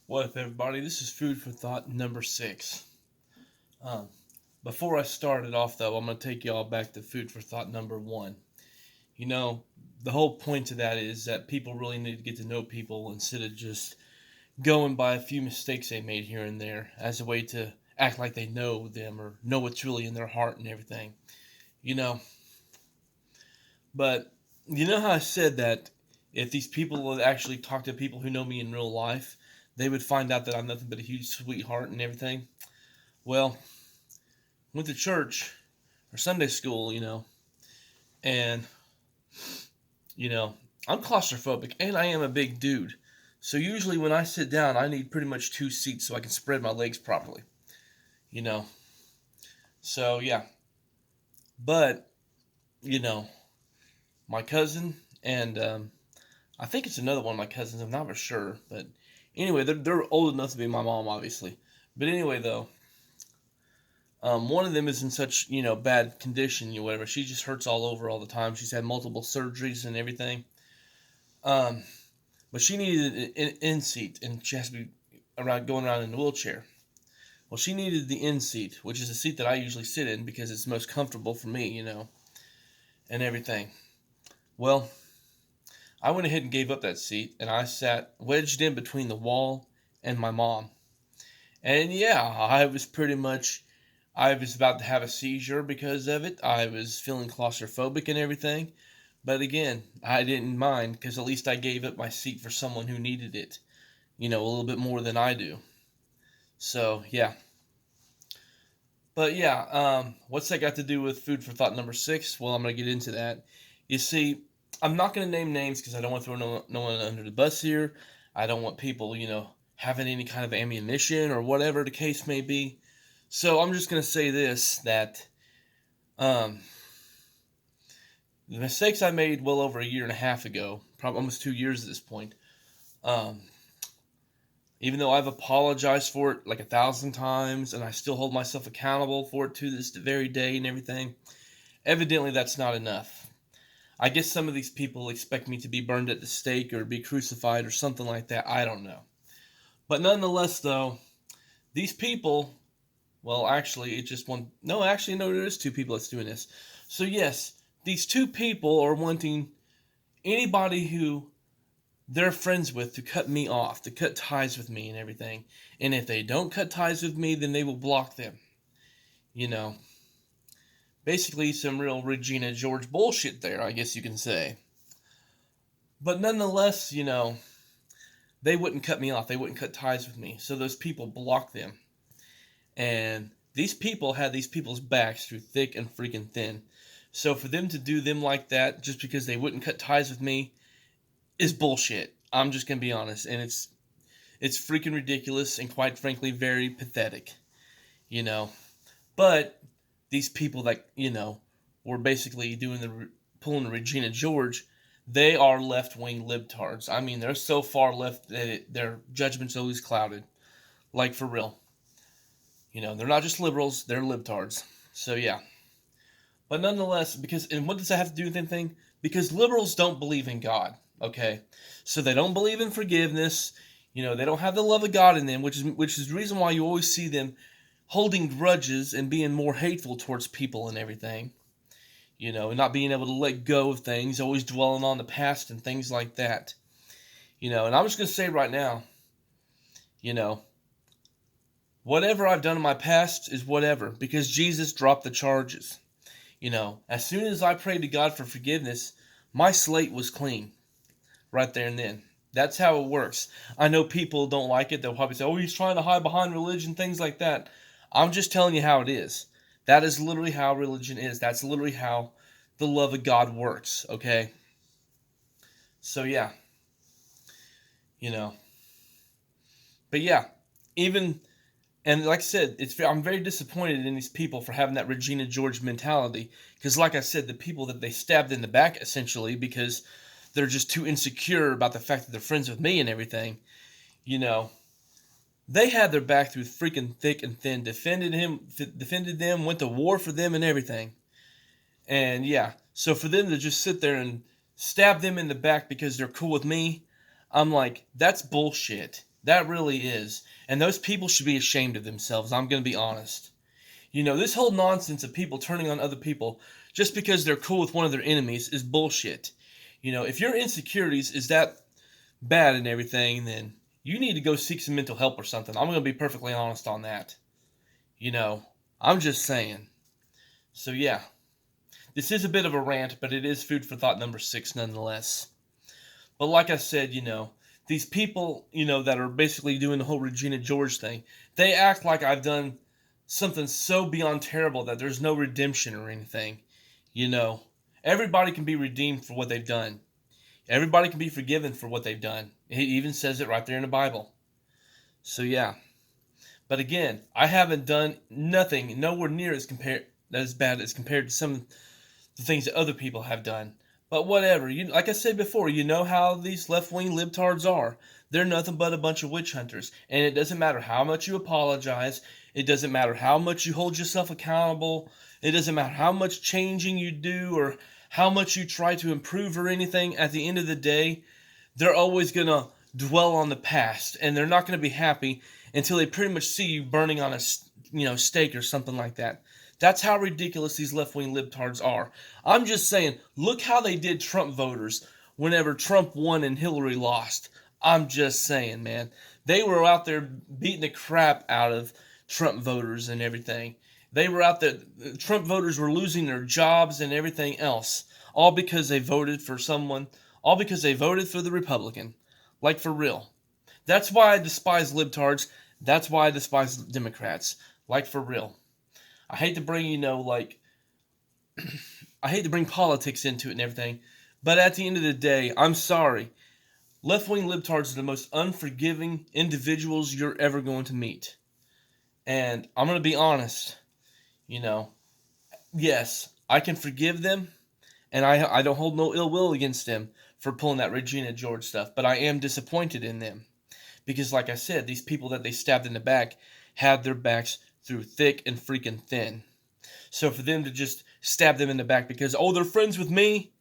What up, everybody? This is Food for Thought number 6. Um, Before I start it off, though, I'm going to take y'all back to Food for Thought number 1. You know, the whole point to that is that people really need to get to know people instead of just going by a few mistakes they made here and there as a way to act like they know them or know what's really in their heart and everything. You know, but you know how I said that if these people would actually talk to people who know me in real life, they would find out that I'm nothing but a huge sweetheart and everything. Well, went to church or Sunday school, and you know, I'm claustrophobic and I am a big dude. So usually when I sit down, I need pretty much 2 seats so I can spread my legs properly. You know. So yeah. But, you know, my cousin and I think it's another one of my cousins, I'm not for sure, but anyway, they're old enough to be my mom, obviously. But anyway, though, one of them is in such, bad condition, whatever. She just hurts all over all the time. She's had multiple surgeries and everything. Um, but she needed an in seat, and she has to be going around in a wheelchair. Well, she needed the in seat, which is a seat that I usually sit in because it's most comfortable for me, and everything. Well, I went ahead and gave up that seat, and I sat wedged in between the wall and my mom. And yeah, I was about to have a seizure because of it. I was feeling claustrophobic and everything. But again, I didn't mind because at least I gave up my seat for someone who needed it, a little bit more than I do. So, yeah. But yeah, what's that got to do with food for thought number 6? Well, I'm going to get into that. You see, I'm not going to name names because I don't want to throw no one under the bus here. I don't want people, having any kind of ammunition or whatever the case may be. So I'm just going to say this, that um, the mistakes I made well over a year and a half ago, probably almost 2 years at this point, um, even though I've apologized for it like 1,000 times and I still hold myself accountable for it to this very day and everything, evidently that's not enough. I guess some of these people expect me to be burned at the stake or be crucified or something like that. I don't know. But nonetheless, though, these people, well, actually, it's just one. No, actually, no, there is 2 people that's doing this. So, yes, these 2 people are wanting anybody who they're friends with to cut me off, to cut ties with me and everything. And if they don't cut ties with me, then they will block them. You know, basically some real Regina George bullshit there, I guess you can say. But nonetheless, they wouldn't cut me off. They wouldn't cut ties with me. So those people blocked them. And these people had these people's backs through thick and freaking thin. So for them to do them like that just because they wouldn't cut ties with me is bullshit. I'm just gonna be honest, and it's freaking ridiculous and quite frankly very pathetic, you know. But these people that were basically pulling the Regina George, they are left wing libtards. I mean, they're so far left that their judgment's always clouded, like for real. They're not just liberals; they're libtards. So yeah. But nonetheless, and what does that have to do with anything? Because liberals don't believe in God, okay? So they don't believe in forgiveness. They don't have the love of God in them, which is the reason why you always see them holding grudges and being more hateful towards people and everything. And not being able to let go of things, always dwelling on the past and things like that. And I'm just going to say right now, you know, whatever I've done in my past is whatever, because Jesus dropped the charges. As soon as I prayed to God for forgiveness, my slate was clean right there and then. That's how it works. I know people don't like it. They'll probably say, oh, he's trying to hide behind religion, things like that. I'm just telling you how it is. That is literally how religion is. That's literally how the love of God works, okay? So, yeah. You know. But, yeah. And like I said, I'm very disappointed in these people for having that Regina George mentality. Because like I said, the people that they stabbed in the back, essentially, because they're just too insecure about the fact that they're friends with me and everything, they had their back through freaking thick and thin, defended them, went to war for them and everything. And yeah, so for them to just sit there and stab them in the back because they're cool with me, I'm like, that's bullshit. That really is. And those people should be ashamed of themselves. I'm going to be honest. This whole nonsense of people turning on other people just because they're cool with one of their enemies is bullshit. If your insecurities is that bad and everything, then you need to go seek some mental help or something. I'm going to be perfectly honest on that. I'm just saying. So, yeah. This is a bit of a rant, but it is food for thought number 6 nonetheless. But like I said, these people, that are basically doing the whole Regina George thing, they act like I've done something so beyond terrible that there's no redemption or anything. Everybody can be redeemed for what they've done. Everybody can be forgiven for what they've done. It even says it right there in the Bible. So yeah. But again, I haven't done nothing nowhere near as bad as compared to some of the things that other people have done. But whatever, like I said before, you know how these left-wing libtards are. They're nothing but a bunch of witch hunters. And it doesn't matter how much you apologize. It doesn't matter how much you hold yourself accountable. It doesn't matter how much changing you do or how much you try to improve or anything. At the end of the day, they're always going to dwell on the past. And they're not going to be happy until they pretty much see you burning on a stake or something like that. That's how ridiculous these left-wing libtards are. I'm just saying, look how they did Trump voters whenever Trump won and Hillary lost. I'm just saying, man. They were out there beating the crap out of Trump voters and everything. They were out there, Trump voters were losing their jobs and everything else. All because they voted for someone, all because they voted for the Republican. Like, for real. That's why I despise libtards. That's why I despise Democrats. Like, for real. I hate to bring, I hate to bring politics into it and everything, but at the end of the day, I'm sorry. Left-wing libtards are the most unforgiving individuals you're ever going to meet. And I'm going to be honest, yes, I can forgive them, and I don't hold no ill will against them for pulling that Regina George stuff, but I am disappointed in them. Because like I said, these people that they stabbed in the back had their backs through thick and freaking thin. So for them to just stab them in the back because, oh, they're friends with me,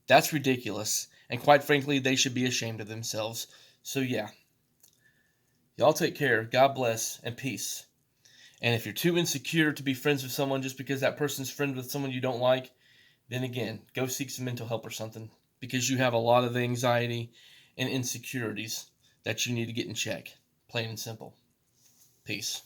that's ridiculous. And quite frankly, they should be ashamed of themselves. So yeah. Y'all take care. God bless and peace. And if you're too insecure to be friends with someone just because that person's friend with someone you don't like, then again, go seek some mental help or something. Because you have a lot of anxiety and insecurities that you need to get in check. Plain and simple. Peace.